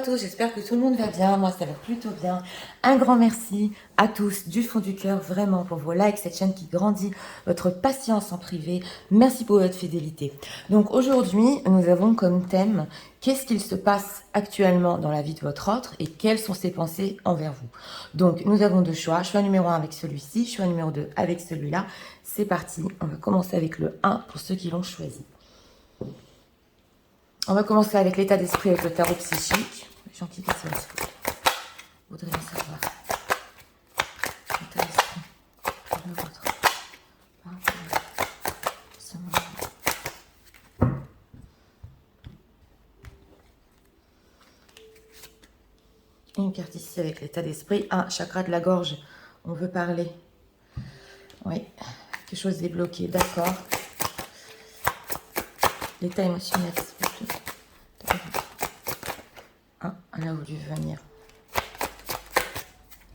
à tous, j'espère que tout le monde va bien, moi ça va plutôt bien. Un grand merci à tous du fond du cœur vraiment pour vos likes, cette chaîne qui grandit, votre patience en privé, merci pour votre fidélité. Donc aujourd'hui nous avons comme thème qu'est-ce qu'il se passe actuellement dans la vie de votre autre et quelles sont ses pensées envers vous. Donc nous avons deux choix, choix numéro 1 avec celui-ci, choix numéro 2 avec celui-là. C'est parti, on va commencer avec le 1 pour ceux qui l'ont choisi. On va commencer avec l'état d'esprit avec le tarot psychique. Les gens qui cassent l'esprit. Voudrais bien savoir. L'état d'esprit. Le vôtre. Une carte ici avec l'état d'esprit. Un chakra de la gorge. On veut parler. Oui. Quelque chose est bloqué. D'accord. L'état émotionnel. Ah, elle a voulu venir.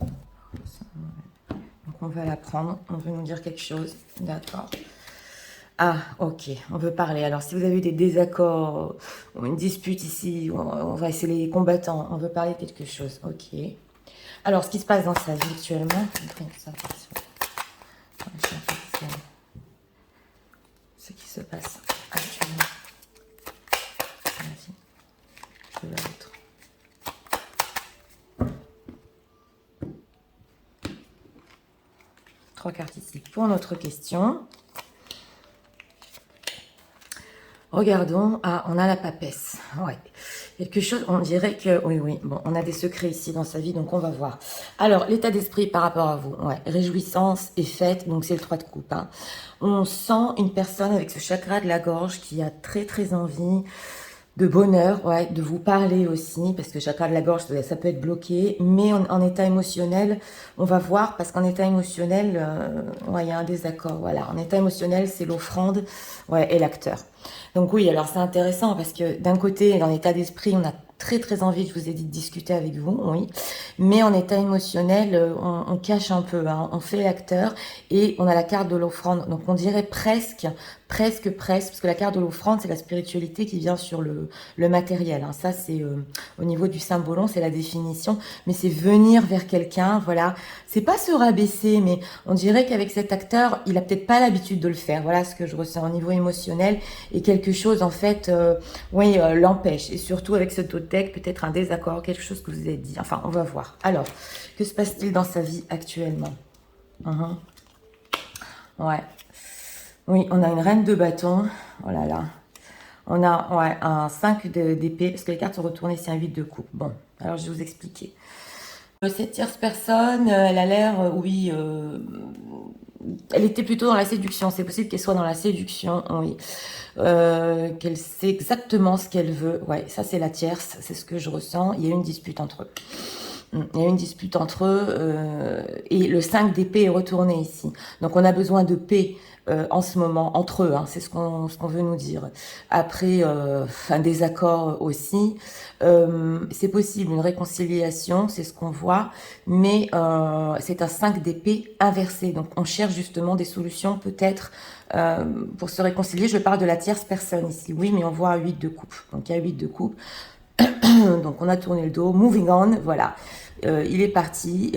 Donc on va la prendre. On veut nous dire quelque chose. D'accord. Ah, ok, on veut parler. Alors, si vous avez eu des désaccords, une dispute ici, on va essayer les combattants, on veut parler de quelque chose. Ok. Alors, ce qui se passe dans sa vie actuellement, ce qui se passe actuellement dans la vie de l'autre. Trois cartes ici pour notre question. Regardons, ah, on a la papesse, ouais, quelque chose, on dirait que, oui, bon, on a des secrets ici dans sa vie, donc on va voir. Alors, l'état d'esprit par rapport à vous, ouais, réjouissance et fête, donc c'est le 3 de coupe, hein. On sent une personne avec ce chakra de la gorge qui a très envie de bonheur, ouais, de vous parler aussi, parce que chakra de la gorge, ça peut être bloqué, mais en état émotionnel, on va voir, parce qu'en état émotionnel, ouais, il y a un désaccord, voilà, en état émotionnel, c'est l'offrande, ouais, et l'acteur. Donc oui, alors c'est intéressant, parce que d'un côté, dans l'état d'esprit, on a très envie, je vous ai dit, de discuter avec vous, oui, mais en état émotionnel, on cache un peu, hein, on fait l'acteur, et on a la carte de l'offrande, donc on dirait presque, parce que la carte de l'offrande, c'est la spiritualité qui vient sur le matériel, hein. Ça c'est au niveau du symbolon, c'est la définition, mais c'est venir vers quelqu'un, voilà, c'est pas se rabaisser, mais on dirait qu'avec cet acteur, il a peut-être pas l'habitude de le faire, voilà ce que je ressens au niveau émotionnel, et quelque chose en fait, oui, l'empêche, et surtout avec ce totem, peut-être un désaccord, quelque chose que vous avez dit, enfin on va voir. Alors, que se passe-t-il dans sa vie actuellement? Ouais. Oui, on a une reine de bâton. Oh là là. On a ouais, un 5 d'épée, parce que les cartes sont retournées, c'est un 8 de coupe. Bon, alors je vais vous expliquer. Cette tierce personne, elle a l'air, oui, elle était plutôt dans la séduction. C'est possible qu'elle soit dans la séduction, oui. Qu'elle sait exactement ce qu'elle veut. Ouais, ça c'est la tierce, c'est ce que je ressens. Il y a une dispute entre eux. Il y a une dispute entre eux et le 5 d'épée est retourné ici. Donc on a besoin de paix en ce moment entre eux, hein, c'est ce qu'on veut nous dire. Après un désaccord aussi, c'est possible une réconciliation, c'est ce qu'on voit, mais c'est un 5 d'épée inversé. Donc on cherche justement des solutions peut-être pour se réconcilier. Je parle de la tierce personne ici, oui, mais on voit un 8 de coupe. Donc il y a 8 de coupe. Donc on a tourné le dos, moving on, voilà. Il est parti,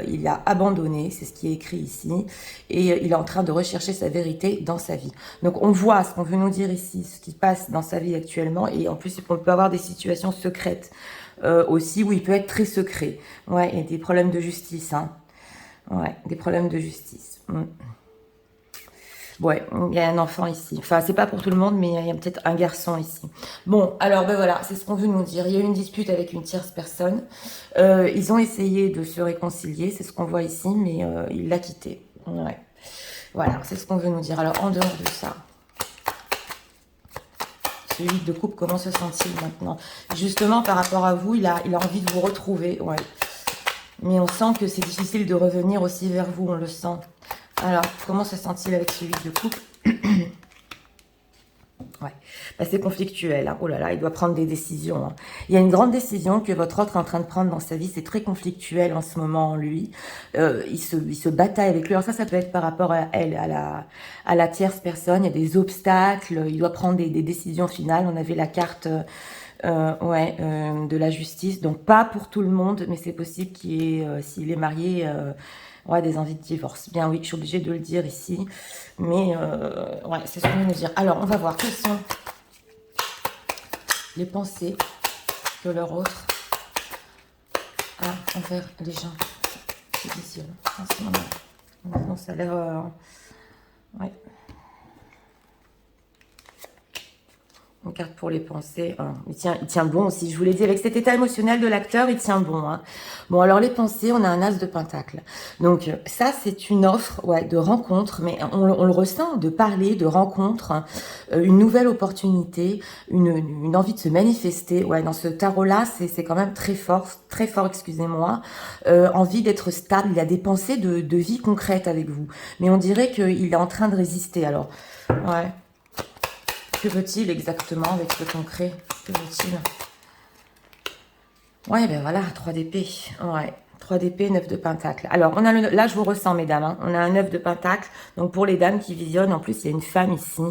il a abandonné, c'est ce qui est écrit ici, et il est en train de rechercher sa vérité dans sa vie. Donc on voit ce qu'on veut nous dire ici, ce qui passe dans sa vie actuellement, et en plus on peut avoir des situations secrètes aussi, où il peut être très secret. Ouais, et des problèmes de justice, hein. Ouais, des problèmes de justice. Ouais, il y a un enfant ici. Enfin, c'est pas pour tout le monde, mais il y a peut-être un garçon ici. Bon, alors ben voilà, c'est ce qu'on veut nous dire. Il y a eu une dispute avec une tierce personne. Ils ont essayé de se réconcilier, c'est ce qu'on voit ici, mais il l'a quitté. Ouais. Voilà, c'est ce qu'on veut nous dire. Alors, en dehors de ça, ce 8 de coupe, comment se sent-il maintenant? Justement, par rapport à vous, il a envie de vous retrouver. Ouais. Mais on sent que c'est difficile de revenir aussi vers vous, on le sent. Alors, comment se sent-il avec ce 8 de coupe? Ouais, bah, c'est conflictuel, hein. Oh là là, il doit prendre des décisions, hein. Il y a une grande décision que votre autre est en train de prendre dans sa vie. C'est très conflictuel en ce moment, lui. Il se bataille avec lui. Alors ça peut être par rapport à elle, à la tierce personne. Il y a des obstacles. Il doit prendre des décisions finales. On avait la carte Ouais, de la justice. Donc pas pour tout le monde, mais c'est possible qu'il y ait, s'il est marié, ouais, des envies de divorce. Bien oui, je suis obligée de le dire ici. Mais ouais, c'est ce qu'on vient de dire. Alors, on va voir quelles sont les pensées que leur autre a envers les gens qui visionnent en ce moment. Bon, ça a l'air... ouais. Une carte pour les pensées. Oh, il tient bon aussi. Je vous l'ai dit, avec cet état émotionnel de l'acteur, il tient bon. Hein. Bon, alors les pensées, on a un as de pentacle. Donc ça, c'est une offre, ouais, de rencontre, mais on le ressent, de parler, de rencontre, hein, une nouvelle opportunité, une envie de se manifester. Ouais, dans ce tarot-là, c'est quand même très fort, excusez-moi. Envie d'être stable. Il a des pensées de vie concrète avec vous, mais on dirait qu'il est en train de résister. Alors, ouais. Que veut-il exactement avec ce concret? Que veut-il? Ouais, ben voilà, 3 d'épée. Ouais, 3 d'épée, 9 de pentacle. Alors, on a là, je vous ressens, mesdames. Hein, on a un 9 de pentacle. Donc, pour les dames qui visionnent, en plus, il y a une femme ici.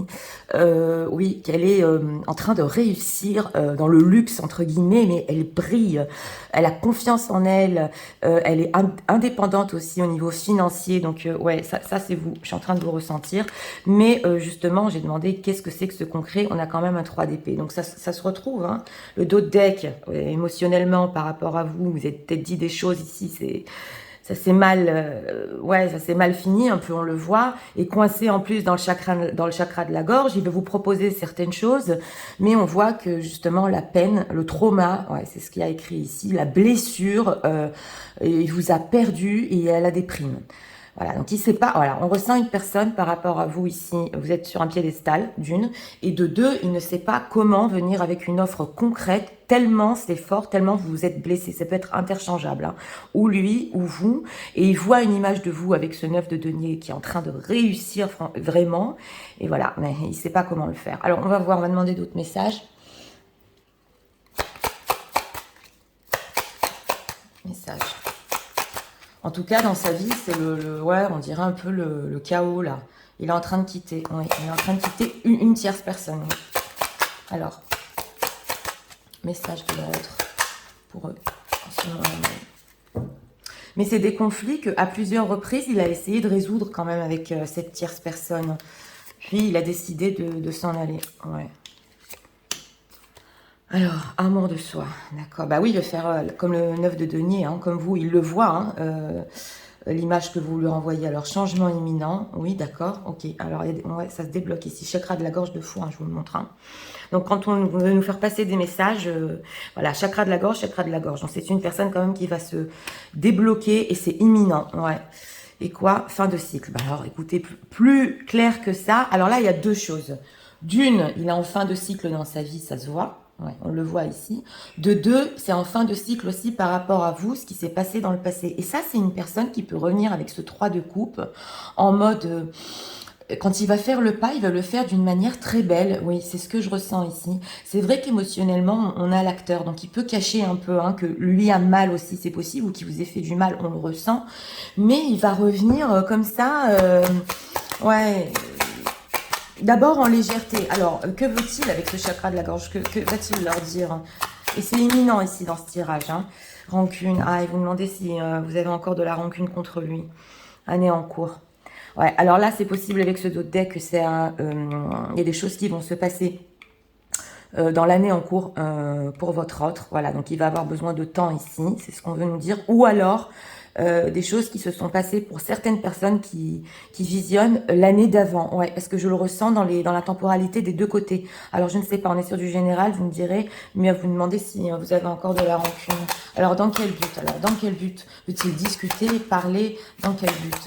Oui, qu'elle est en train de réussir dans le luxe, entre guillemets, mais elle brille. Elle a confiance en elle. Elle est indépendante aussi au niveau financier. Donc, ouais, ça c'est vous. Je suis en train de vous ressentir. Mais justement, j'ai demandé qu'est-ce que c'est que ce concret. On a quand même un 3 d'épée. Donc, ça se retrouve. Hein. Le dos de deck, émotionnellement, par rapport à vous, vous avez peut-être dit des choses ici. Ça s'est mal, ouais, ça s'est mal fini, un peu on le voit, et coincé en plus dans le chakra de la gorge. Il veut vous proposer certaines choses, mais on voit que justement la peine, le trauma, ouais, c'est ce qu'il y a écrit ici, la blessure, il vous a perdu et elle a des primes. Voilà, donc il sait pas, voilà, on ressent une personne par rapport à vous ici, vous êtes sur un piédestal, d'une, et de deux, il ne sait pas comment venir avec une offre concrète, tellement c'est fort, tellement vous vous êtes blessé, ça peut être interchangeable, hein, ou lui, ou vous, et il voit une image de vous avec ce 9 de denier qui est en train de réussir vraiment, et voilà, mais il sait pas comment le faire. Alors on va voir, on va demander d'autres messages. Message. En tout cas, dans sa vie, c'est ouais, on dirait un peu le chaos, là. Il est en train de quitter, oui, il est en train de quitter une tierce personne. Oui. Alors, message de l'autre pour eux. En ce moment. Mais c'est des conflits qu'à plusieurs reprises, il a essayé de résoudre quand même avec cette tierce personne. Puis, il a décidé de s'en aller, ouais. Alors, amour de soi, d'accord. Bah oui, il veut faire comme le 9 de denier, hein, comme vous, il le voit, hein, l'image que vous lui renvoyez. Alors, changement imminent, oui, d'accord, ok. Alors, ouais, ça se débloque ici, chakra de la gorge de fou, hein, je vous le montre. Hein. Donc, quand on veut nous faire passer des messages, voilà, chakra de la gorge, chakra de la gorge. Donc, c'est une personne quand même qui va se débloquer et c'est imminent, ouais. Et quoi? Fin de cycle. Bah alors, écoutez, plus clair que ça. Alors là, il y a deux choses. D'une, il est en fin de cycle dans sa vie, ça se voit. Ouais, on le voit ici. De deux, c'est en fin de cycle aussi par rapport à vous, ce qui s'est passé dans le passé. Et ça, c'est une personne qui peut revenir avec ce 3 de coupe en mode... quand il va faire le pas, il va le faire d'une manière très belle. Oui, c'est ce que je ressens ici. C'est vrai qu'émotionnellement, on a l'acteur, donc il peut cacher un peu hein, que lui a mal aussi, c'est possible, ou qu'il vous ait fait du mal, on le ressent. Mais il va revenir comme ça, ouais... D'abord en légèreté. Alors, que veut-il avec ce chakra de la gorge? Que va-t-il leur dire? Et c'est imminent ici dans ce tirage. Hein. Rancune. Ah, et vous me demandez si vous avez encore de la rancune contre lui. Année en cours. Ouais, alors là, c'est possible avec ce dos de deck que c'est il y a des choses qui vont se passer dans l'année en cours pour votre autre. Voilà, donc il va avoir besoin de temps ici. C'est ce qu'on veut nous dire. Ou alors... des choses qui se sont passées pour certaines personnes qui visionnent l'année d'avant. Ouais, parce que je le ressens dans la temporalité des deux côtés. Alors, je ne sais pas, on est sur du général, vous me direz, mais vous me demandez si vous avez encore de la rancune. Alors, dans quel but? Alors, dans quel but veut-il discuter, parler? Dans quel but?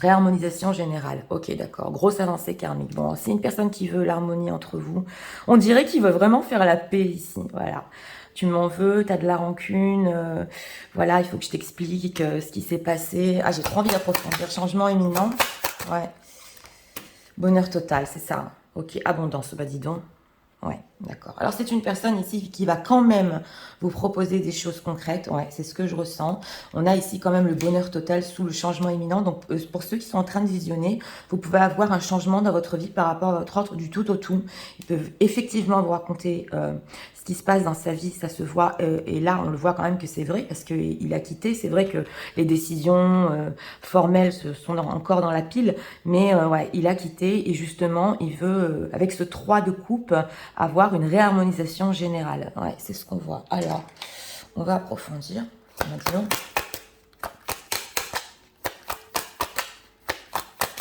Réharmonisation générale. Ok, d'accord. Grosse avancée karmique. Bon, c'est une personne qui veut l'harmonie entre vous. On dirait qu'il veut vraiment faire la paix ici. Voilà. Tu m'en veux, tu as de la rancune. Voilà, il faut que je t'explique ce qui s'est passé. Ah, j'ai trop envie d'approfondir. Changement imminent. Ouais. Bonheur total, c'est ça. Ok, abondance. Bah, dis donc. Ouais. D'accord. Alors, c'est une personne ici qui va quand même vous proposer des choses concrètes. Ouais, c'est ce que je ressens. On a ici quand même le bonheur total sous le changement imminent. Donc, pour ceux qui sont en train de visionner, vous pouvez avoir un changement dans votre vie par rapport à votre autre du tout au tout. Ils peuvent effectivement vous raconter ce qui se passe dans sa vie. Ça se voit. Et là, on le voit quand même que c'est vrai parce qu'il a quitté. C'est vrai que les décisions formelles sont encore dans la pile. Mais ouais, il a quitté et justement, il veut, avec ce 3 de coupe, avoir une réharmonisation générale. Ouais, c'est ce qu'on voit. Alors, on va approfondir maintenant.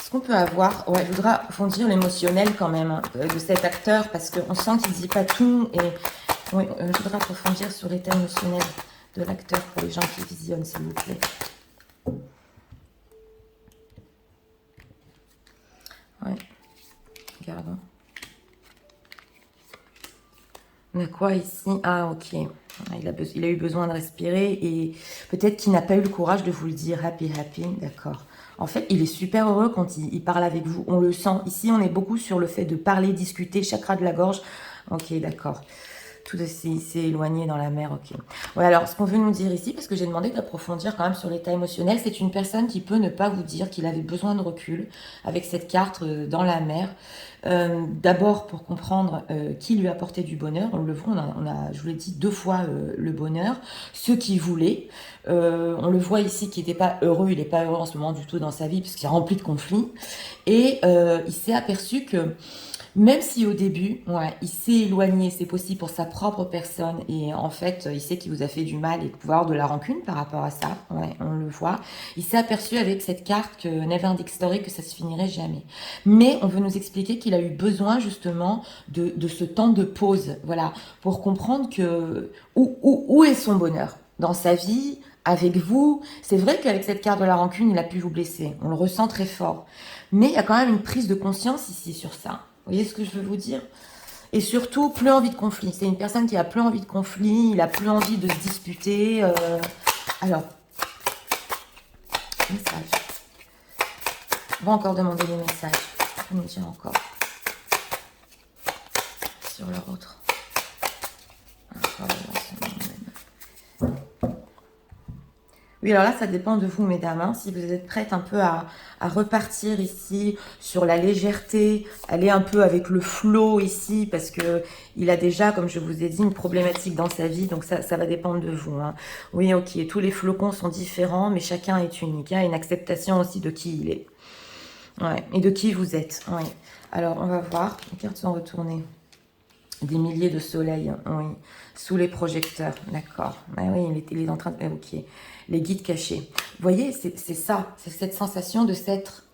Ce qu'on peut avoir, ouais, je voudrais approfondir l'émotionnel quand même de cet acteur parce qu'on sent qu'il ne dit pas tout. Et oui, je voudrais approfondir sur l'état émotionnel de l'acteur pour les gens qui visionnent, s'il vous plaît. Ouais, regardons. On a quoi ici? Ah, ok. Il a eu besoin de respirer et peut-être qu'il n'a pas eu le courage de vous le dire. Happy, happy, d'accord. En fait, il est super heureux quand il parle avec vous. On le sent. Ici, on est beaucoup sur le fait de parler, discuter, chakra de la gorge. Ok, d'accord. Tout s'est éloigné dans la mer, ok. Ouais, alors, ce qu'on veut nous dire ici, parce que j'ai demandé d'approfondir quand même sur l'état émotionnel, c'est une personne qui peut ne pas vous dire qu'il avait besoin de recul avec cette carte dans la mer. D'abord, pour comprendre qui lui apportait du bonheur. On le voit, je vous l'ai dit, 2 fois le bonheur. Ceux qui voulaient. On le voit ici qui n'était pas heureux. Il n'est pas heureux en ce moment du tout dans sa vie, parce qu'il est rempli de conflits. Et il s'est aperçu que même si au début, ouais, il s'est éloigné, c'est possible pour sa propre personne, et en fait, il sait qu'il vous a fait du mal et pouvoir avoir de la rancune par rapport à ça, ouais, on le voit. Il s'est aperçu avec cette carte que Never Ending Story que ça se finirait jamais. Mais on veut nous expliquer qu'il a eu besoin justement de ce temps de pause, voilà, pour comprendre que où est son bonheur dans sa vie, avec vous. C'est vrai qu'avec cette carte de la rancune, il a pu vous blesser, on le ressent très fort. Mais il y a quand même une prise de conscience ici sur ça. Vous voyez ce que je veux vous dire? Et surtout, plus envie de conflit. C'est une personne qui a plus envie de conflit, il a plus envie de se disputer. Alors, message. On va encore demander des messages. On nous dire encore. Sur leur autre. Oui, alors là, ça dépend de vous, mesdames. Hein. Si vous êtes prêtes un peu à repartir ici sur la légèreté, aller un peu avec le flow ici, parce que il a déjà, comme je vous ai dit, une problématique dans sa vie, donc ça va dépendre de vous. Hein. Oui, ok, tous les flocons sont différents, mais chacun est unique. Il y a une acceptation aussi de qui il est. Ouais, et de qui vous êtes. Oui. Alors, on va voir. Les cartes sont retournées. Des milliers de soleils, oui, sous les projecteurs, d'accord. Ah oui, il est en train de... Ok, les guides cachés. Vous voyez, c'est ça, c'est cette sensation de s'être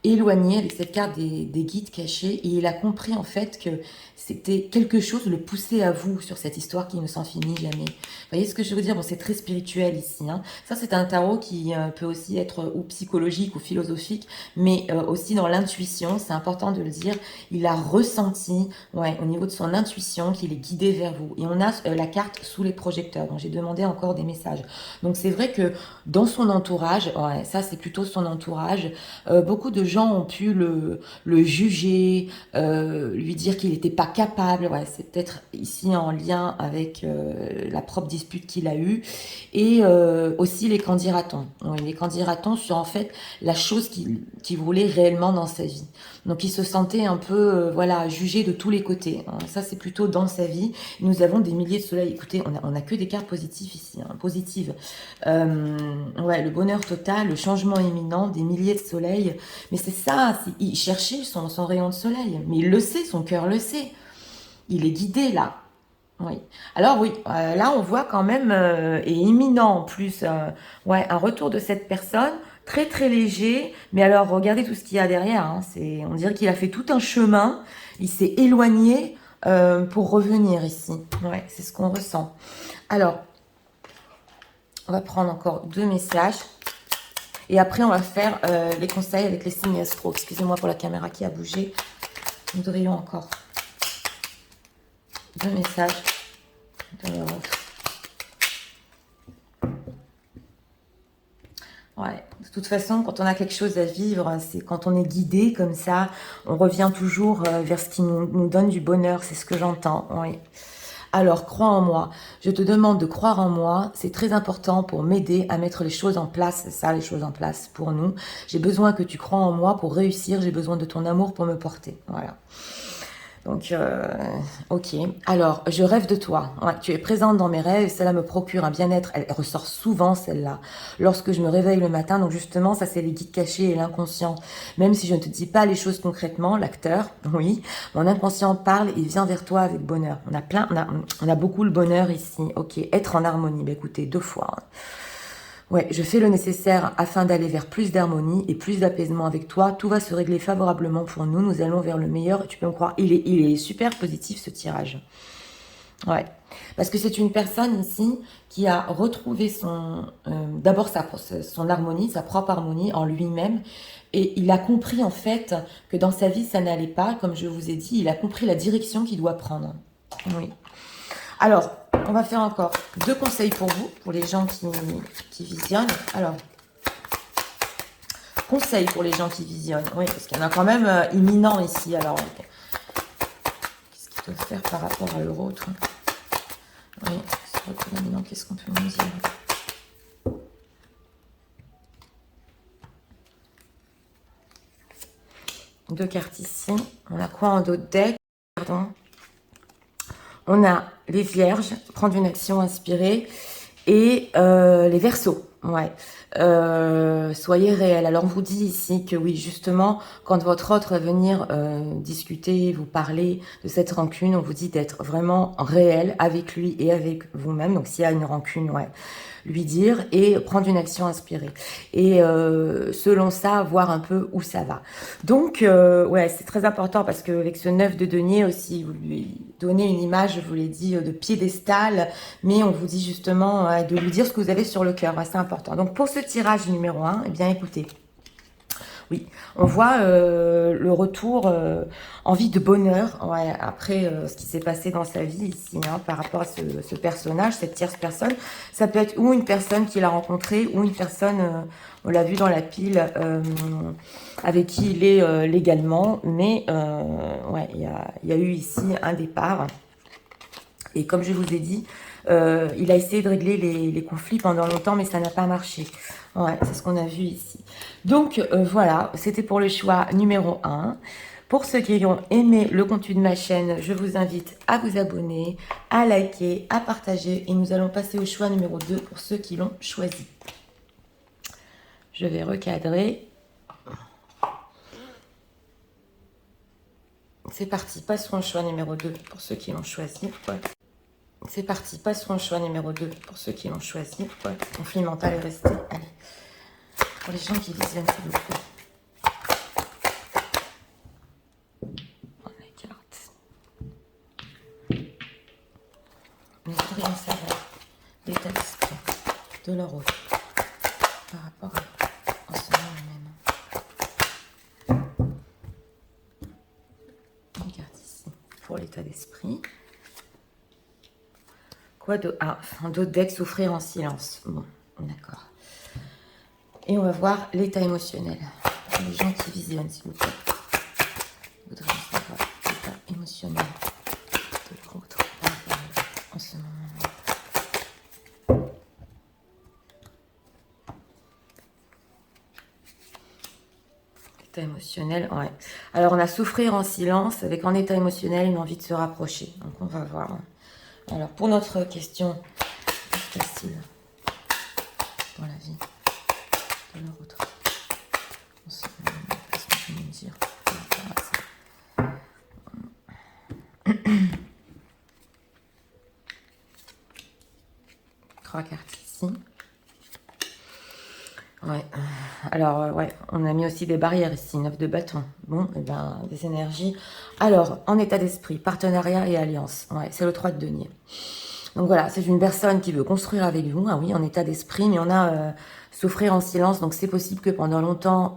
éloigné avec cette carte des guides cachés. Et il a compris en fait que c'était quelque chose le pousser à vous sur cette histoire qui ne s'en finit jamais. Vous voyez ce que je veux dire? Bon, c'est très spirituel ici. Hein. Ça, c'est un tarot qui peut aussi être ou psychologique ou philosophique, mais aussi dans l'intuition. C'est important de le dire. Il a ressenti, ouais, au niveau de son intuition, qu'il est guidé vers vous. Et on a la carte sous les projecteurs. Donc, j'ai demandé encore des messages. Donc, c'est vrai que dans son entourage, ouais, ça, c'est plutôt son entourage. Beaucoup de gens ont pu le juger, lui dire qu'il n'était pas capable. Ouais, c'est peut-être ici en lien avec la propre dispute qu'il a eue. Et aussi les candidatons. Oui, les candidatons sur en fait la chose qu'il voulait réellement dans sa vie. Donc il se sentait un peu voilà, jugé de tous les côtés. Ça c'est plutôt dans sa vie. Nous avons des milliers de soleils. Écoutez, on a que des cartes positives ici, hein, positives. Ouais, le bonheur total, le changement imminent, des milliers de soleils. Mais c'est ça, il cherchait son rayon de soleil. Mais il le sait, son cœur le sait. Il est guidé là. Oui. Alors oui, là on voit quand même, et imminent en plus, ouais, un retour de cette personne, très très léger, mais alors regardez tout ce qu'il y a derrière, hein, on dirait qu'il a fait tout un chemin, il s'est éloigné pour revenir ici, ouais, c'est ce qu'on ressent. Alors, on va prendre encore 2 messages, et après on va faire les conseils avec les signes astro. Excusez-moi pour la caméra qui a bougé, nous voudrions encore 2 messages. Ouais, de toute toute façon, quand on a quelque chose à vivre, c'est quand on est guidé comme ça, on revient toujours vers ce qui nous donne du bonheur, c'est ce que j'entends, oui. Alors, crois en moi. Je te demande de croire en moi. C'est très important pour m'aider à mettre les choses en place. C'est ça, les choses en place pour nous. J'ai besoin que tu crois en moi pour réussir. J'ai besoin de ton amour pour me porter. Voilà. Donc, ok. Alors, je rêve de toi. Ouais, tu es présente dans mes rêves. Cela me procure un bien-être. Elle ressort souvent, celle-là. Lorsque je me réveille le matin. Donc, justement, ça, c'est les guides cachés et l'inconscient. Même si je ne te dis pas les choses concrètement, l'acteur, oui, mon inconscient parle et vient vers toi avec bonheur. On a beaucoup le bonheur ici. Ok. Être en harmonie. Bah, écoutez, 2 fois. Hein. Ouais, je fais le nécessaire afin d'aller vers plus d'harmonie et plus d'apaisement avec toi. Tout va se régler favorablement pour nous. Nous allons vers le meilleur. Tu peux me croire, il est super positif ce tirage. Ouais, parce que c'est une personne ici qui a retrouvé d'abord son harmonie, sa propre harmonie en lui-même. Et il a compris en fait que dans sa vie ça n'allait pas, comme je vous ai dit, il a compris la direction qu'il doit prendre. Oui. Alors, on va faire encore 2 conseils pour vous, pour les gens qui visionnent. Alors, conseils pour les gens qui visionnent. Oui, parce qu'il y en a quand même imminent ici. Alors, qu'est-ce qu'ils peuvent faire par rapport à l'autre? Oui, c'est imminent. Qu'est-ce qu'on peut nous dire? Deux cartes ici. On a quoi en dos de deck? Pardon. On a les vierges, prendre une action inspirée, et les verseaux. Ouais. Soyez réel. Alors, on vous dit ici que oui, justement, quand votre autre va venir discuter, vous parler de cette rancune, on vous dit d'être vraiment réel avec lui et avec vous-même. Donc, s'il y a une rancune, ouais, lui dire et prendre une action inspirée. Et selon ça, voir un peu où ça va. Donc, ouais, c'est très important parce qu'avec ce 9 de denier aussi, vous lui donnez une image, je vous l'ai dit, de piédestal, mais on vous dit justement de lui dire ce que vous avez sur le cœur. Ouais, c'est important. Donc, pour ce tirage numéro 1, eh bien, écoutez, oui, on voit le retour, envie de bonheur, ouais, après ce qui s'est passé dans sa vie ici, hein, par rapport à ce personnage, cette tierce personne. Ça peut être ou une personne qu'il a rencontrée, ou une personne, on l'a vu dans la pile, avec qui il est légalement. Mais ouais, il y a eu ici un départ. Et comme je vous ai dit, il a essayé de régler les conflits pendant longtemps, mais ça n'a pas marché. Ouais, c'est ce qu'on a vu ici. Donc, voilà, c'était pour le choix numéro 1. Pour ceux qui ont aimé le contenu de ma chaîne, je vous invite à vous abonner, à liker, à partager. Et nous allons passer au choix numéro 2 pour ceux qui l'ont choisi. Je vais recadrer. C'est parti, passons au choix numéro 2 pour ceux qui l'ont choisi. Ouais. C'est parti, passons au choix numéro 2 pour ceux qui l'ont choisi. Ouais. Conflit mental est resté. Allez. Pour les gens qui visionnent, s'il vous plaît. On les carte. Nous voudrions savoir l'état d'esprit de leur autre par rapport à ce moment même. Une carte ici pour l'état d'esprit. Quoi de... Ah, en dos de deck, souffrir en silence. Bon, d'accord. Et on va voir l'état émotionnel. Les gens qui visionnent, s'il vous plaît. Je voudrais savoir l'état émotionnel de l'autre en ce moment. État émotionnel, ouais. Alors, on a souffrir en silence avec en état émotionnel une envie de se rapprocher. Donc, on va voir. Alors, pour notre question, c'est facile dans la vie de leur autre. Qu'est-ce qu'on peut nous dire par rapport à ça? 3 cartes ici. Ouais. Alors, ouais, on a mis aussi des barrières ici, 9 de bâton. Bon, et ben, des énergies. Alors, en état d'esprit, partenariat et alliance. Ouais, c'est le 3 de denier. Donc voilà, c'est une personne qui veut construire avec vous, ah oui, en état d'esprit, mais on a souffrir en silence, donc c'est possible que pendant longtemps,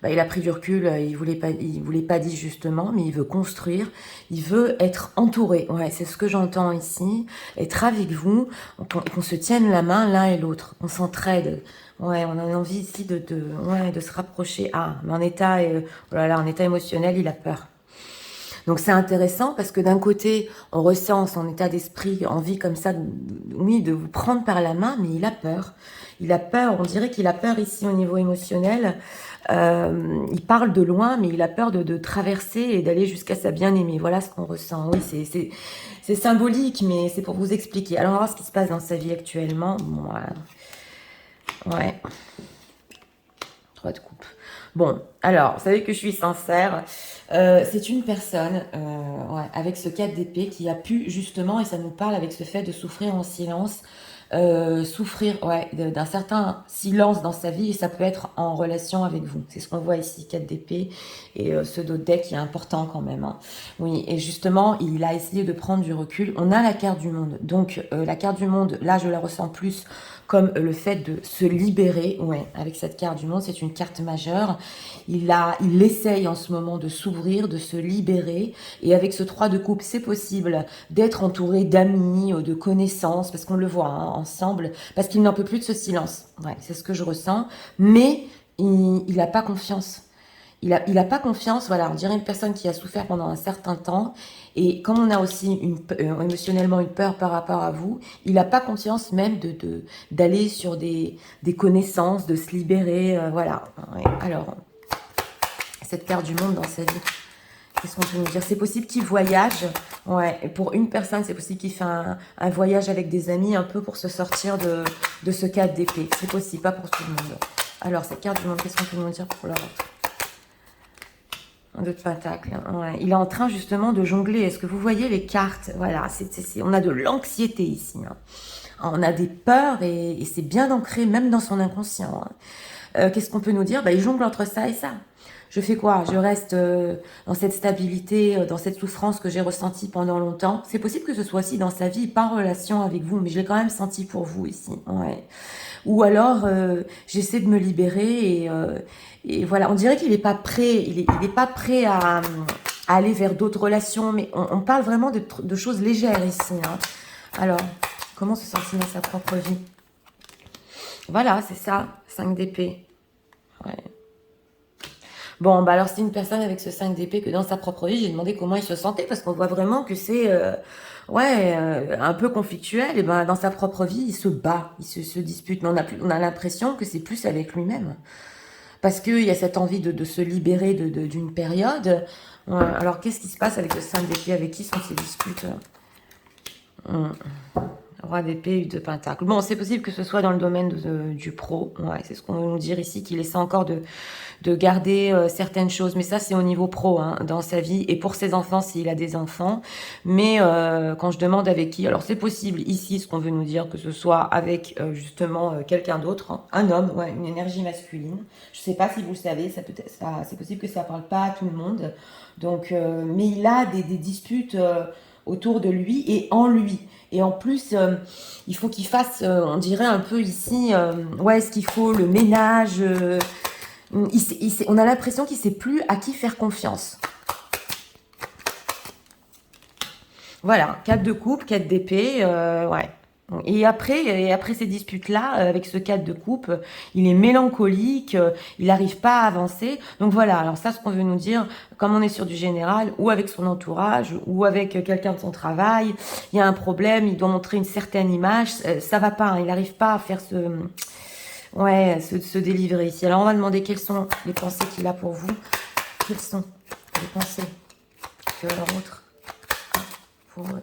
il a pris du recul, il voulait pas dire justement, mais il veut construire, il veut être entouré, ouais, c'est ce que j'entends ici, être avec vous, qu'on se tienne la main l'un et l'autre, on s'entraide, ouais, on a envie ici de se rapprocher, ah, mais oh là là, en état émotionnel, il a peur. Donc c'est intéressant parce que d'un côté, on ressent son état d'esprit, envie comme ça, oui, de vous prendre par la main, mais il a peur. Il a peur, on dirait qu'il a peur ici au niveau émotionnel. Il parle de loin, mais il a peur de traverser et d'aller jusqu'à sa bien-aimée. Voilà ce qu'on ressent. Oui, c'est symbolique, mais c'est pour vous expliquer. Alors on va voir ce qui se passe dans sa vie actuellement. Bon, voilà. Ouais. 3 de coupe. Bon, alors, vous savez que je suis sincère. C'est une personne ouais, avec ce 4 d'épée qui a pu justement, et ça nous parle avec ce fait de souffrir en silence, souffrir ouais, d'un certain silence dans sa vie, et ça peut être en relation avec vous. C'est ce qu'on voit ici, 4 d'épée, et ce dos de deck qui est important quand même. Hein. Oui, et justement, il a essayé de prendre du recul. On a la carte du monde. Donc, la carte du monde, là, je la ressens plus comme le fait de se libérer, ouais, avec cette carte du monde, c'est une carte majeure. Il essaye en ce moment de s'ouvrir, de se libérer, et avec ce 3 de coupe, c'est possible d'être entouré d'amis, de connaissances, parce qu'on le voit hein, ensemble, parce qu'il n'en peut plus de ce silence. Ouais, c'est ce que je ressens, mais il n'a pas confiance. Il a pas confiance, voilà, on dirait une personne qui a souffert pendant un certain temps, et comme on a aussi émotionnellement une peur par rapport à vous, il n'a pas confiance même d'aller sur des connaissances, de se libérer, voilà. Ouais. Alors, cette carte du monde dans sa vie, qu'est-ce qu'on peut nous dire? C'est possible qu'il voyage, ouais, et pour une personne, c'est possible qu'il fait un voyage avec des amis, un peu pour se sortir de ce 4 d'épée. C'est possible, pas pour tout le monde. Alors, cette carte du monde, qu'est-ce qu'on peut nous dire pour leur autre? De Pentacle. Ouais. Il est en train justement de jongler. Est-ce que vous voyez les cartes? Voilà, on a de l'anxiété ici. Hein. On a des peurs et c'est bien ancré même dans son inconscient. Hein. Qu'est-ce qu'on peut nous dire? Il jongle entre ça et ça. Je fais quoi? Je reste dans cette stabilité, dans cette souffrance que j'ai ressentie pendant longtemps. C'est possible que ce soit aussi dans sa vie, pas en relation avec vous, mais je l'ai quand même senti pour vous ici. Ouais. Ou alors, j'essaie de me libérer et voilà. On dirait qu'il n'est pas prêt. Il est pas prêt à aller vers d'autres relations, mais on parle vraiment de choses légères ici. Hein. Alors, comment se sentir dans sa propre vie? Voilà, c'est ça, 5 d'épée. Ouais. Bon, alors c'est une personne avec ce 5 d'épée que dans sa propre vie, j'ai demandé comment il se sentait, parce qu'on voit vraiment que c'est ouais, un peu conflictuel. Et dans sa propre vie, il se bat, il se dispute, mais on a l'impression que c'est plus avec lui-même. Parce qu'il y a cette envie de se libérer d'une période. Alors, qu'est-ce qui se passe avec le 5 d'épée? Avec qui sont ces disputes? Roi d'épée, de pentacle. Bon, c'est possible que ce soit dans le domaine du pro. Ouais, c'est ce qu'on veut nous dire ici, qu'il essaie encore de garder certaines choses. Mais ça, c'est au niveau pro, hein, dans sa vie. Et pour ses enfants, s'il a des enfants. Mais quand je demande avec qui, alors c'est possible ici, ce qu'on veut nous dire, que ce soit avec justement quelqu'un d'autre, hein, un homme, ouais, une énergie masculine. Je sais pas si vous le savez, c'est possible que ça parle pas à tout le monde. Donc, mais il a des disputes autour de lui et en lui. Et en plus, il faut qu'il fasse, on dirait un peu ici, ouais, ce qu'il faut, le ménage. On a l'impression qu'il ne sait plus à qui faire confiance. Voilà, 4 de coupe, 4 d'épée, ouais. Et après ces disputes-là, avec ce 4 de coupe, il est mélancolique, il n'arrive pas à avancer. Donc voilà, alors ça, ce qu'on veut nous dire, comme on est sur du général, ou avec son entourage, ou avec quelqu'un de son travail, il y a un problème, il doit montrer une certaine image, ça va pas, hein, il n'arrive pas à faire se délivrer ici. Alors on va demander quelles sont les pensées qu'il a pour vous. Quelles sont les pensées que leur autre pour eux?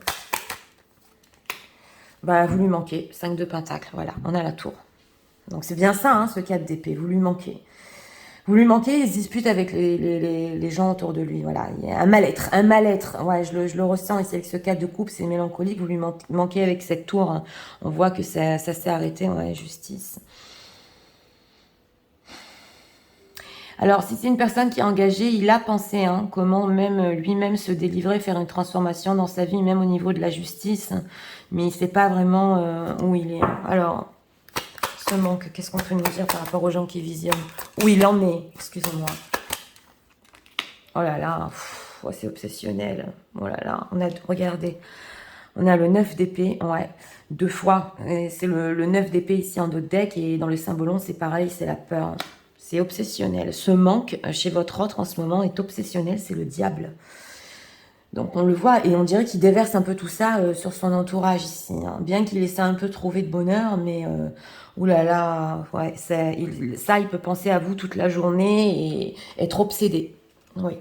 Vous lui manquez. 5 de pentacle, voilà, on a la tour. Donc c'est bien ça, hein, ce 4 d'épée, vous lui manquez. Vous lui manquez, il se dispute avec les gens autour de lui, voilà. Il y a un mal-être, ouais, je le ressens ici avec ce 4 de coupe, c'est mélancolique, vous lui manquez avec cette tour, hein. On voit que ça s'est arrêté, ouais, justice. Alors, si c'est une personne qui est engagée, il a pensé comment même lui-même se délivrer, faire une transformation dans sa vie, même au niveau de la justice. Mais il ne sait pas vraiment où il est. Alors, ce manque, qu'est-ce qu'on peut nous dire par rapport aux gens qui visionnent? Où il en est, excusez-moi. Oh là là, c'est obsessionnel. Oh là là, regardez, on a le 9 d'épée, ouais, 2 fois. C'est le 9 d'épée ici en dos de deck, et dans le symbolon, c'est pareil, c'est la peur. C'est obsessionnel. Ce manque chez votre autre en ce moment est obsessionnel, c'est le diable. Donc on le voit, et on dirait qu'il déverse un peu tout ça sur son entourage ici. Bien qu'il essaie un peu de trouver de bonheur, mais oulala, ouais, il peut penser à vous toute la journée et être obsédé. Oui.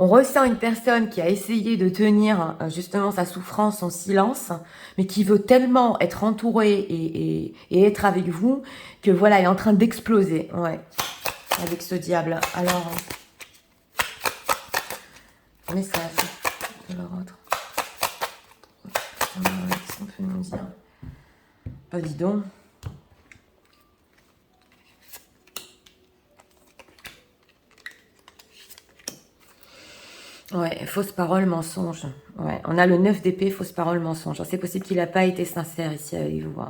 On ressent une personne qui a essayé de tenir justement sa souffrance en silence, mais qui veut tellement être entourée et être avec vous, que voilà, elle est en train d'exploser, ouais, avec ce diable. Alors, message de leur autre. Qu'est-ce qu'on peut nous dire? Bah dis donc. Ouais, fausse parole, mensonge. Ouais, on a le 9 d'épée, fausse parole, mensonge. C'est possible qu'il n'a pas été sincère ici avec vous.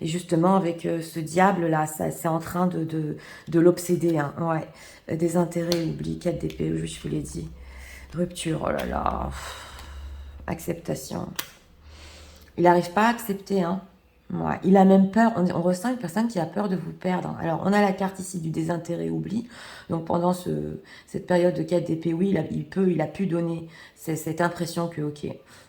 Et justement, avec ce diable-là, c'est en train de l'obséder. Ouais, des intérêts, oublie, 4 d'épée, je vous l'ai dit. Rupture, oh là là. Acceptation. Il n'arrive pas à accepter, Ouais, il a même peur, on ressent une personne qui a peur de vous perdre. Alors, on a la carte ici du désintérêt oubli. Donc, pendant cette période de 4 d'épée, oui, il a pu donner cette impression que, ok,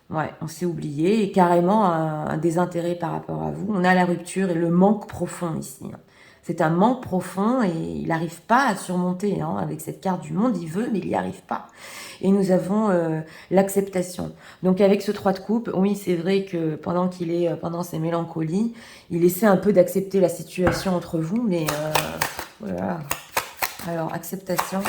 ouais, on s'est oublié. Et carrément, un désintérêt par rapport à vous. On a la rupture et le manque profond ici. C'est un manque profond et il n'arrive pas à surmonter. Avec cette carte du monde, il veut, mais il n'y arrive pas. Et nous avons l'acceptation. Donc avec ce 3 de coupe, oui, c'est vrai que pendant qu'il est pendant ses mélancolies, il essaie un peu d'accepter la situation entre vous, mais voilà. Alors, acceptation.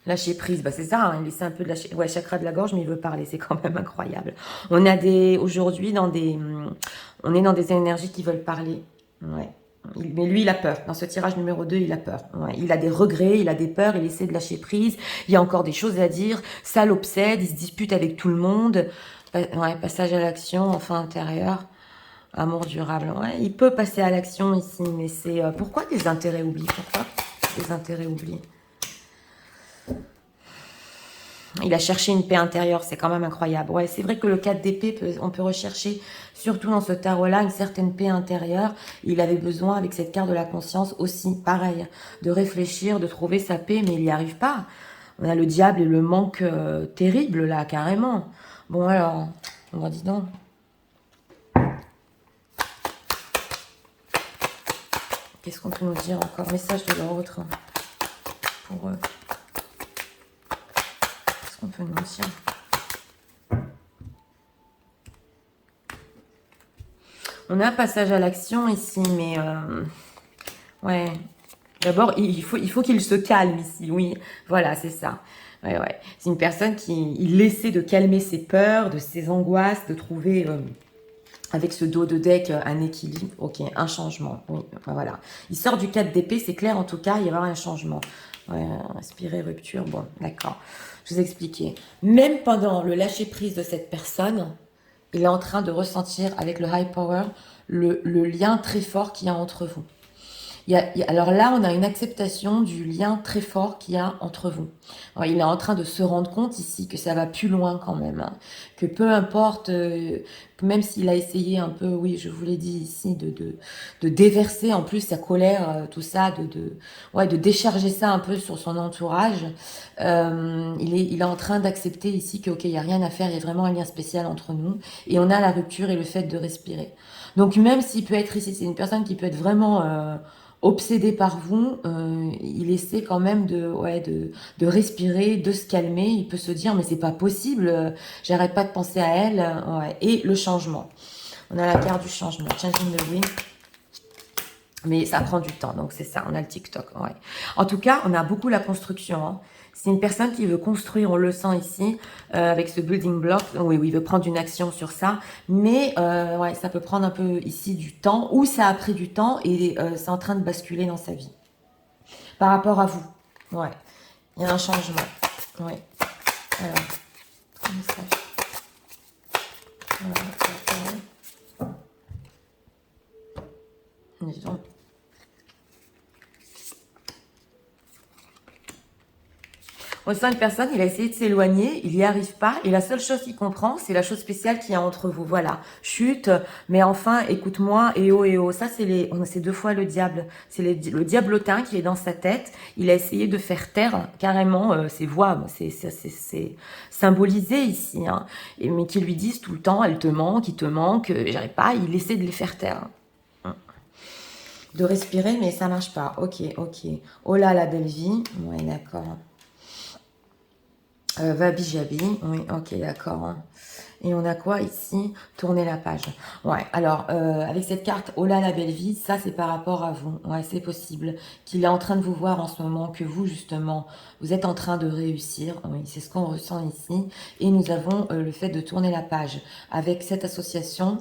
Lâcher prise, c'est ça, il essaie un peu de lâcher. Ouais, chakra de la gorge, mais il veut parler, c'est quand même incroyable. On a aujourd'hui on est dans des énergies qui veulent parler. Ouais. Mais lui, il a peur. Dans ce tirage numéro 2, il a peur. Ouais. Il a des regrets, il a des peurs, il essaie de lâcher prise. Il y a encore des choses à dire. Ça l'obsède, il se dispute avec tout le monde. Ouais, passage à l'action, enfin intérieur. Amour durable. Ouais, il peut passer à l'action ici, mais c'est... pourquoi des intérêts oubliés? Pourquoi des intérêts oubliés? Il a cherché une paix intérieure, c'est quand même incroyable. Ouais, c'est vrai que le 4 d'épée, on peut rechercher, surtout dans ce tarot-là, une certaine paix intérieure. Il avait besoin, avec cette carte de la conscience aussi, pareil, de réfléchir, de trouver sa paix, mais il n'y arrive pas. On a le diable et le manque terrible, là, carrément. Bon, alors, on va dire donc. Qu'est-ce qu'on peut nous dire encore? Message de l'autre pour eux. On peut nous dire. On a un passage à l'action ici, mais ouais. D'abord, il faut qu'il se calme ici. Oui, voilà, c'est ça. Ouais. C'est une personne il essaie de calmer ses peurs, de ses angoisses, de trouver avec ce dos de deck un équilibre. Ok, un changement. Oui, voilà. Il sort du 4 d'épée, c'est clair en tout cas, il va y avoir un changement. Ouais, respirer, rupture, bon, d'accord. Je vous expliquais. Même pendant le lâcher-prise de cette personne, il est en train de ressentir avec le high power le lien très fort qu'il y a entre vous. Alors là, on a une acceptation du lien très fort qu'il y a entre vous. Alors, il est en train de se rendre compte ici que ça va plus loin quand même. Que peu importe, même s'il a essayé un peu, oui, je vous l'ai dit ici, de déverser en plus sa colère, tout ça, de décharger ça un peu sur son entourage, il est en train d'accepter ici que, ok, il n'y a rien à faire, il y a vraiment un lien spécial entre nous. Et on a la rupture et le fait de respirer. Donc même s'il peut être ici, c'est une personne qui peut être vraiment... obsédé par vous, il essaie quand même de respirer, de se calmer. Il peut se dire mais c'est pas possible, j'arrête pas de penser à elle. Ouais. Et le changement. On a la carte du changement. Changing the wind. Mais ça prend du temps, donc c'est ça. On a le TikTok. Ouais. En tout cas, on a beaucoup la construction. C'est une personne qui veut construire, on le sent ici, avec ce building block, oui, il veut prendre une action sur ça, mais ouais, ça peut prendre un peu ici du temps, ou ça a pris du temps et c'est en train de basculer dans sa vie. Par rapport à vous, ouais, il y a un changement, ouais. Alors, message. Voilà, disons. On sent une personne, il a essayé de s'éloigner, il n'y arrive pas, et la seule chose qu'il comprend, c'est la chose spéciale qu'il y a entre vous. Voilà, chute, mais enfin, écoute-moi, et oh, ça c'est deux fois le diable. C'est le diablotin qui est dans sa tête. Il a essayé de faire taire carrément ses voix, c'est symbolisé ici, hein, mais qui lui disent tout le temps, elle te manque, il te manque, j'arrive pas, il essaie de les faire taire. De respirer, mais ça marche pas. Ok. Oh là, la belle vie. Ouais, d'accord. Vabi-Jabi, oui, ok, d'accord. Et on a quoi ici? Tourner la page. Ouais, alors, avec cette carte, oh là, la belle vie, ça, c'est par rapport à vous. Ouais, c'est possible qu'il est en train de vous voir en ce moment, que vous, justement, vous êtes en train de réussir. Oui, c'est ce qu'on ressent ici. Et nous avons le fait de tourner la page. Avec cette association,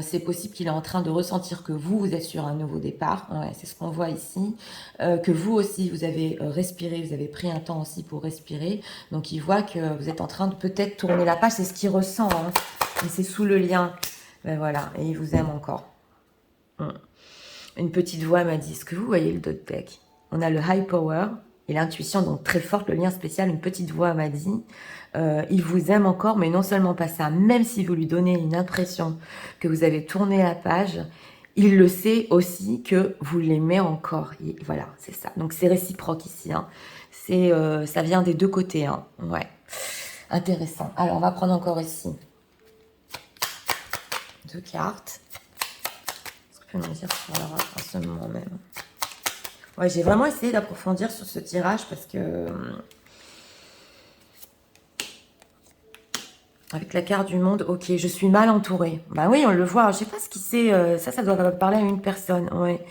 c'est possible qu'il est en train de ressentir que vous êtes sur un nouveau départ. Ouais, c'est ce qu'on voit ici. Que vous aussi, vous avez respiré, vous avez pris un temps aussi pour respirer. Donc, il voit que vous êtes en train de peut-être tourner la page. C'est ce qu'il ressent. Hein. Et c'est sous le lien. Ben voilà. Et il vous aime encore. Une petite voix m'a dit, est-ce que vous voyez le dot deck? On a le high power et l'intuition, donc très forte, le lien spécial. Une petite voix m'a dit, il vous aime encore, mais non seulement pas ça. Même si vous lui donnez une impression que vous avez tourné la page, il le sait aussi que vous l'aimez encore. Et voilà, c'est ça. Donc c'est réciproque ici. Hein. Ça vient des deux côtés. Hein. Ouais. Intéressant. Alors, on va prendre encore ici 2 cartes. Est-ce que tu peux me dire sur leur en ce moment même? Ouais, j'ai vraiment essayé d'approfondir sur ce tirage parce que... Avec la carte du monde, ok, je suis mal entourée. Bah oui, on le voit. Je sais pas ce qui c'est. Ça doit parler à une personne. Ouais.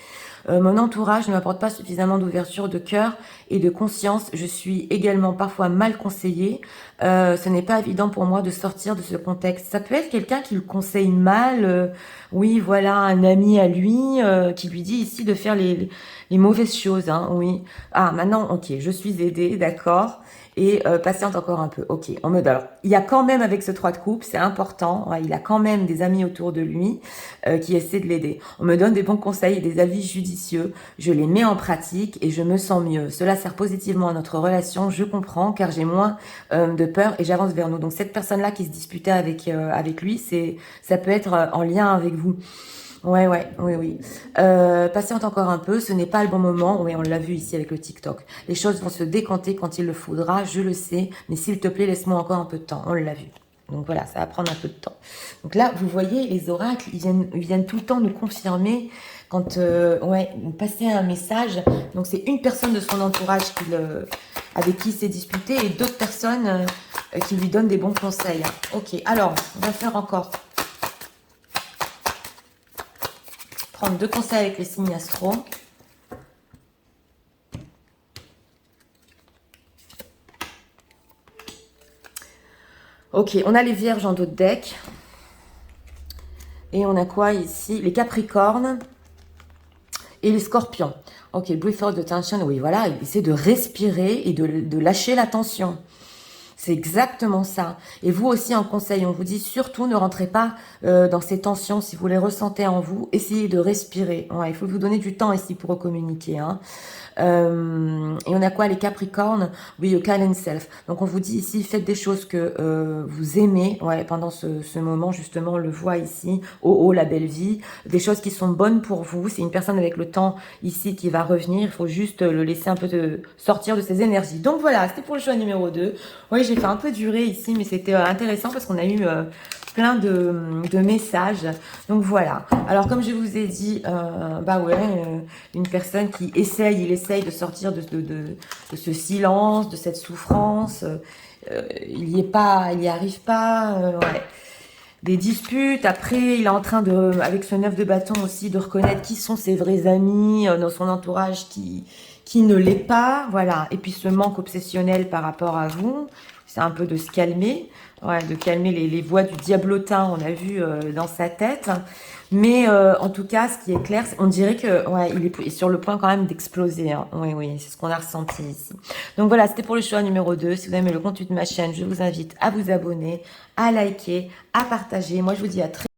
Mon entourage ne m'apporte pas suffisamment d'ouverture de cœur et de conscience. Je suis également parfois mal conseillée. Ce n'est pas évident pour moi de sortir de ce contexte. Ça peut être quelqu'un qui le conseille mal. Oui, voilà, un ami à lui qui lui dit ici de faire les mauvaises choses. Hein, oui. Ah, maintenant, ok, je suis aidée, d'accord. Et patiente encore un peu. Ok, en mode alors, il y a quand même avec ce 3 de coupe, c'est important, ouais, il a quand même des amis autour de lui qui essaient de l'aider. On me donne des bons conseils et des avis judicieux, je les mets en pratique et je me sens mieux. Cela sert positivement à notre relation, je comprends, car j'ai moins de peur et j'avance vers nous. Donc cette personne-là qui se disputait avec lui, ça peut être en lien avec vous. Ouais, oui. Patiente encore un peu, ce n'est pas le bon moment. Oui, on l'a vu ici avec le TikTok. Les choses vont se décanter quand il le faudra, je le sais. Mais s'il te plaît, laisse-moi encore un peu de temps. On l'a vu. Donc voilà, ça va prendre un peu de temps. Donc là, vous voyez, les oracles, ils viennent tout le temps nous confirmer quand, nous passer un message. Donc c'est une personne de son entourage avec qui il s'est disputé et d'autres personnes qui lui donnent des bons conseils. Ok, alors, on va faire encore... Prendre 2 conseils avec les signes astro. Ok, on a les vierges en dos de deck. Et on a quoi ici? Les capricornes et les scorpions. Ok, breathe out the tension. Oui, voilà, essaie de respirer et de lâcher la tension. C'est exactement ça. Et vous aussi, en conseil, on vous dit surtout ne rentrez pas dans ces tensions. Si vous les ressentez en vous, essayez de respirer. Ouais, il faut vous donner du temps ici pour communiquer. Hein. Et on a quoi? Les capricornes? Oui, your kind self. Donc on vous dit ici, faites des choses que vous aimez. Ouais, pendant ce moment, justement, on le voit ici. Oh, la belle vie. Des choses qui sont bonnes pour vous. C'est une personne avec le temps ici qui va revenir. Il faut juste le laisser un peu sortir de ses énergies. Donc voilà, c'était pour le choix numéro 2. Oui, j'ai fait un peu durer ici, mais c'était intéressant parce qu'on a eu plein de messages. Donc voilà. Alors comme je vous ai dit, une personne qui il essaye de sortir de ce silence, de cette souffrance. Il y arrive pas. Ouais. Des disputes. Après, il est en train avec ce 9 de bâton aussi de reconnaître qui sont ses vrais amis dans son entourage qui qui ne l'est pas, voilà. Et puis ce manque obsessionnel par rapport à vous, c'est un peu de se calmer, ouais, de calmer les voix du diablotin, on a vu dans sa tête. Mais en tout cas, ce qui est clair, on dirait que ouais, il est sur le point quand même d'exploser. Hein. Oui, oui, c'est ce qu'on a ressenti ici. Donc voilà, c'était pour le choix numéro 2. Si vous aimez le contenu de ma chaîne, je vous invite à vous abonner, à liker, à partager. Moi, je vous dis à très